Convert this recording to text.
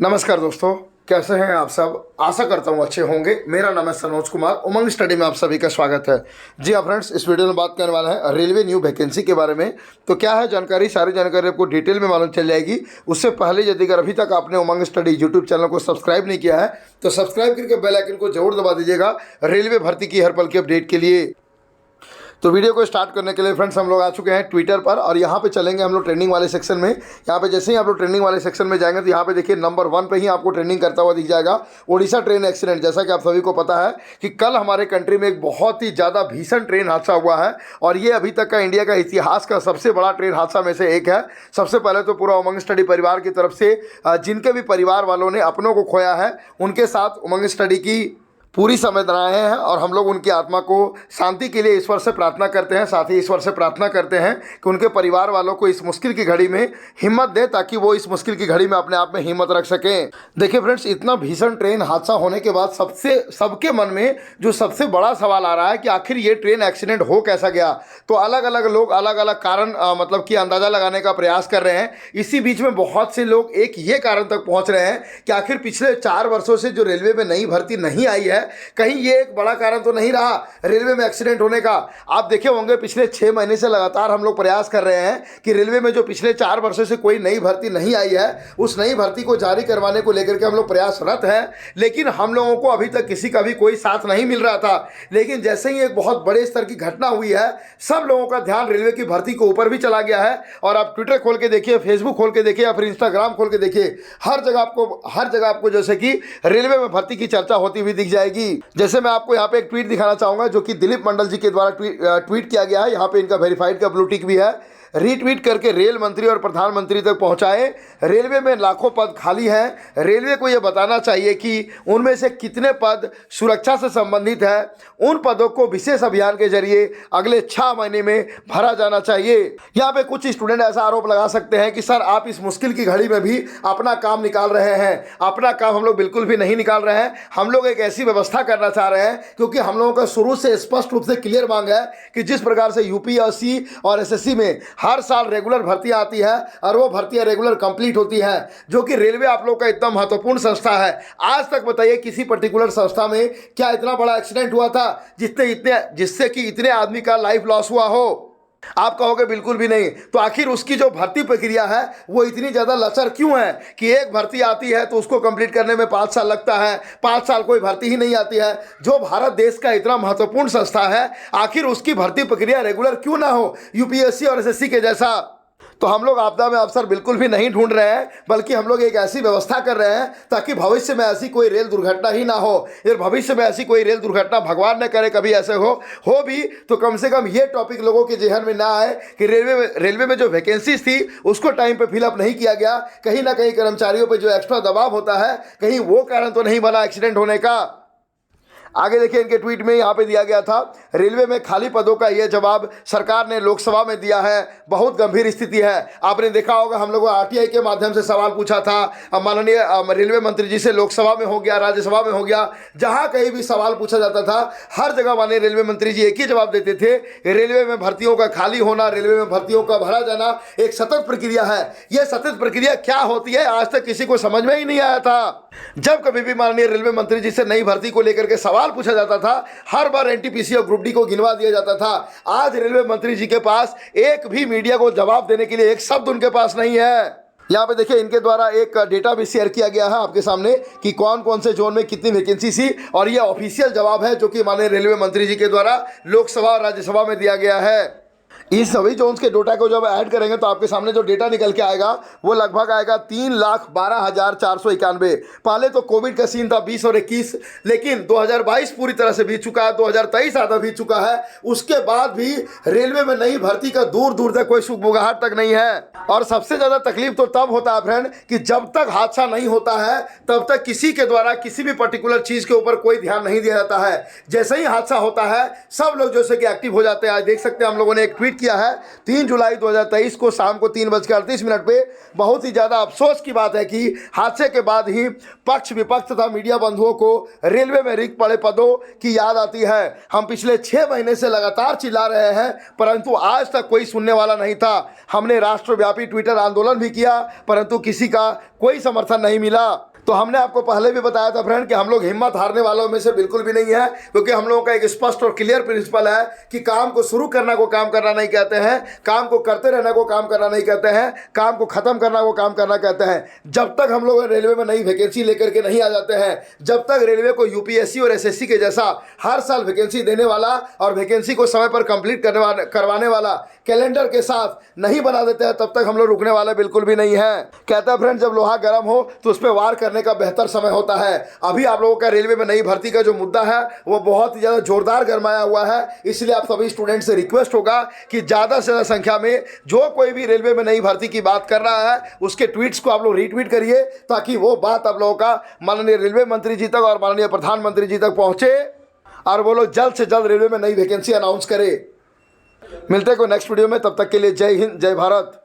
नमस्कार दोस्तों, कैसे हैं आप सब। आशा करता हूँ अच्छे होंगे। मेरा नाम है सनोज कुमार। उमंग स्टडी में आप सभी का स्वागत है। जी हाँ फ्रेंड्स, इस वीडियो में बात करने वाला है रेलवे न्यू वैकेंसी के बारे में। तो क्या है जानकारी, सारी जानकारी आपको डिटेल में मालूम चल जाएगी। उससे पहले यदि अगर अभी तक आपने उमंग स्टडी यूट्यूब चैनल को सब्सक्राइब नहीं किया है तो सब्सक्राइब करके बेल आइकन को जरूर दबा दीजिएगा रेलवे भर्ती की हर पल की अपडेट के लिए। तो वीडियो को स्टार्ट करने के लिए फ्रेंड्स हम लोग आ चुके हैं ट्विटर पर और यहाँ पे चलेंगे हम लोग ट्रेंडिंग वाले सेक्शन में। यहाँ पे जैसे ही आप लोग ट्रेंडिंग वाले सेक्शन में जाएंगे तो यहाँ पे देखिए नंबर 1 पे ही आपको ट्रेंडिंग करता हुआ दिख जाएगा ओडिशा ट्रेन एक्सीडेंट। जैसा कि आप सभी को पता है कि कल हमारे कंट्री में एक बहुत ही ज़्यादा भीषण ट्रेन हादसा हुआ है और ये अभी तक का इंडिया का इतिहास का सबसे बड़ा ट्रेन हादसा में से एक है। सबसे पहले तो पूरा उमंग स्टडी परिवार की तरफ से जिनके भी परिवार वालों ने अपनों को खोया है उनके साथ उमंग स्टडी की पूरी संवेदनाएं हैं और हम लोग उनकी आत्मा को शांति के लिए ईश्वर से प्रार्थना करते हैं। साथ ही ईश्वर से प्रार्थना करते हैं कि उनके परिवार वालों को इस मुश्किल की घड़ी में हिम्मत दें ताकि वो इस मुश्किल की घड़ी में अपने आप में हिम्मत रख सकें। देखिए फ्रेंड्स, इतना भीषण ट्रेन हादसा होने के बाद सबके मन में जो सबसे बड़ा सवाल आ रहा है कि आखिर ये ट्रेन एक्सीडेंट हो कैसा गया। तो अलग अलग लोग अलग अलग कारण मतलब कि अंदाज़ा लगाने का प्रयास कर रहे हैं। इसी बीच में बहुत से लोग एक ये कारण तक पहुँच रहे हैं कि आखिर पिछले 4 वर्षों से जो रेलवे में नई भर्ती नहीं आई है, कहीं ये एक बड़ा कारण तो नहीं रहा रेलवे में एक्सीडेंट होने का। आप देखे होंगे पिछले 6 महीने से लगातार हम लोग प्रयास कर रहे हैं कि रेलवे में जो पिछले 4 वर्षों से कोई नई भर्ती नहीं आई है उस नई भर्ती को जारी करवाने को लेकर के हम लोग प्रयासरत हैं। लेकिन हम लोगों को अभी तक किसी का भी कोई साथ नहीं मिल रहा था। लेकिन जैसे ही एक बहुत बड़े स्तर की घटना हुई है, सब लोगों का ध्यान रेलवे की भर्ती के ऊपर भी चला गया है। और आप ट्विटर खोल के देखिए, फेसबुक खोल के देखिए या फिर इंस्टाग्राम खोल के देखिए, हर जगह आपको जैसे कि रेलवे में भर्ती की चर्चा होती हुई दिख जाएगी। जैसे मैं आपको यहाँ पे एक ट्वीट दिखाना चाहूँगा जो कि दिलीप मंडल जी के द्वारा ट्वीट किया गया है। यहाँ पे इनका वेरीफाइड का ब्लू टिक भी है। रीट्वीट करके रेल मंत्री और प्रधानमंत्री तक पहुँचाए, रेलवे में लाखों पद खाली हैं। रेलवे को यह बताना चाहिए कि उनमें से कितने पद सुरक्षा से संबंधित है। उन पदों को विशेष अभियान के जरिए अगले 6 महीने में भरा जाना चाहिए। यहाँ पे कुछ स्टूडेंट ऐसा आरोप लगा सकते हैं कि सर आप इस मुश्किल की घड़ी में भी अपना काम निकाल रहे हैं। अपना काम हम लोग बिल्कुल भी नहीं निकाल रहे हैं। हम लोग एक ऐसी व्यवस्था करना चाह रहे हैं क्योंकि हम लोगों का शुरू से स्पष्ट रूप से क्लियर मांग है कि जिस प्रकार से यूपीएससी और एसएससी में हर साल रेगुलर भर्तियां आती है और वो भर्तियां रेगुलर कंप्लीट होती है, जो कि रेलवे आप लोग का इतना महत्वपूर्ण संस्था है। आज तक बताइए किसी पर्टिकुलर संस्था में क्या इतना बड़ा एक्सीडेंट हुआ था जिससे कि इतने आदमी का लाइफ लॉस हुआ हो? आप कहोगे बिल्कुल भी नहीं। तो आखिर उसकी जो भर्ती प्रक्रिया है वो इतनी ज़्यादा लचर क्यों है कि एक भर्ती आती है तो उसको कंप्लीट करने में 5 साल लगता है, 5 साल कोई भर्ती ही नहीं आती है। जो भारत देश का इतना महत्वपूर्ण संस्था है, आखिर उसकी भर्ती प्रक्रिया रेगुलर क्यों ना हो यूपीएससी और एसएससी के जैसा। तो हम लोग आपदा में अवसर बिल्कुल भी नहीं ढूंढ रहे हैं, बल्कि हम लोग एक ऐसी व्यवस्था कर रहे हैं ताकि भविष्य में ऐसी कोई रेल दुर्घटना ही ना हो। या भविष्य में ऐसी कोई रेल दुर्घटना भगवान न करे कभी ऐसे हो भी तो कम से कम ये टॉपिक लोगों के जहन में ना आए कि रेलवे में जो वैकेंसीज थी उसको टाइम पे फिलअप नहीं किया गया। कहीं ना कहीं कर्मचारियों पर जो एक्स्ट्रा दबाव होता है, कहीं वो कारण तो नहीं बना एक्सीडेंट होने का। आगे देखिए इनके ट्वीट में यहाँ पे दिया गया था, रेलवे में खाली पदों का ये जवाब सरकार ने लोकसभा में दिया है। बहुत गंभीर स्थिति है। आपने देखा होगा हम लोगों आरटीआई के माध्यम से सवाल पूछा था माननीय रेलवे मंत्री जी से, लोकसभा में हो गया, राज्यसभा में हो गया, जहाँ कहीं भी सवाल पूछा जाता था हर जगह माननीय रेलवे मंत्री जी एक ही जवाब देते थे, रेलवे में भर्तियों का खाली होना, रेलवे में भर्तियों का भरा जाना एक सतत प्रक्रिया है। यह सतत प्रक्रिया क्या होती है आज तक किसी को समझ में ही नहीं आया था। जब कभी भी माननीय रेलवे मंत्री जी से नई भर्ती को लेकर के सवाल पूछा जाता था, हर बार एनटीपीसी और ग्रुप डी को गिनवा दिया जाता था। आज रेलवे मंत्री जी के पास एक भी मीडिया को जवाब देने के लिए एक शब्द उनके पास नहीं है। यहाँ पे देखिए इनके द्वारा एक डेटा भी शेयर किया गया है आपके सामने कि कौन कौन से जोन में कितनी वैकेंसी थी और ये ऑफिशियल जवाब है जो कि माननीय रेलवे मंत्री जी के द्वारा लोकसभा और राज्यसभा में दिया गया है। इस सभी जोन्स के डेटा को जब ऐड करेंगे तो आपके सामने जो डेटा निकल के आएगा वो लगभग आएगा 3,12,491। पहले तो कोविड का सीन था 20 और 21, लेकिन 2022 पूरी तरह से बीत चुका है, 2023 आधा बीत चुका है। उसके बाद भी रेलवे में नई भर्ती का दूर दूर तक कोई सुगबुगाहट तक नहीं है। और सबसे ज़्यादा तकलीफ तो तब होता है फ्रेंड कि जब तक हादसा नहीं होता है तब तक किसी के द्वारा किसी भी पर्टिकुलर चीज़ के ऊपर कोई ध्यान नहीं दिया जाता है। जैसे ही हादसा होता है सब लोग जैसे कि एक्टिव हो जाते हैं। आज देख सकते हैं हम लोगों ने एक ट्वीट ट्वीट किया है 3 जुलाई 2023 को शाम को 3:38 पे। बहुत ही ज़्यादा अफसोस की बात है कि हादसे के बाद ही पक्ष विपक्ष तथा मीडिया बंधुओं को रेलवे में रिक्त पड़े पदों की याद आती है। हम पिछले 6 महीने से लगातार चिल्ला रहे हैं, परंतु आज तक कोई सुनने वाला नहीं था। हमने राष्ट्रव्यापी ट्विटर आंदोलन भी किया, परंतु किसी का कोई समर्थन नहीं मिला। तो हमने आपको पहले भी बताया था फ्रेंड कि हम लोग हिम्मत हारने वालों में से बिल्कुल भी नहीं है, क्योंकि हम लोगों का एक स्पष्ट और क्लियर प्रिंसिपल है कि काम को शुरू करना को काम करना नहीं कहते हैं, काम को करते रहना को काम करना नहीं कहते हैं, काम को खत्म करना को काम करना कहते हैं। जब तक हम लोग रेलवे में नई वैकेंसी लेकर के नहीं आ जाते हैं, जब तक रेलवे को यूपीएससी और एसएससी के जैसा हर साल वैकेंसी देने वाला और वैकेंसी को समय पर कंप्लीट करवाने वाला कैलेंडर के साथ नहीं बना देते हैं, तब तक हम लोग रुकने वाले बिल्कुल भी नहीं है। कहता है फ्रेंड, जब लोहा गर्म हो तो उस पर वार करने का बेहतर समय होता है। अभी आप लोगों का रेलवे में नई भर्ती का जो मुद्दा है वो बहुत ही ज़्यादा जोरदार गरमाया हुआ है। इसलिए आप सभी स्टूडेंट से रिक्वेस्ट होगा कि ज़्यादा से ज़्यादा संख्या में जो कोई भी रेलवे में नई भर्ती की बात कर रहा है उसके ट्वीट्स को आप लोग रीट्वीट करिए, ताकि वो बात आप लोगों का माननीय रेलवे मंत्री जी तक और माननीय प्रधानमंत्री जी तक पहुँचे और वो लोग जल्द से जल्द रेलवे में नई वैकेंसी अनाउंस करें। मिलते हैं कोई नेक्स्ट वीडियो में, तब तक के लिए जय हिंद, जय भारत।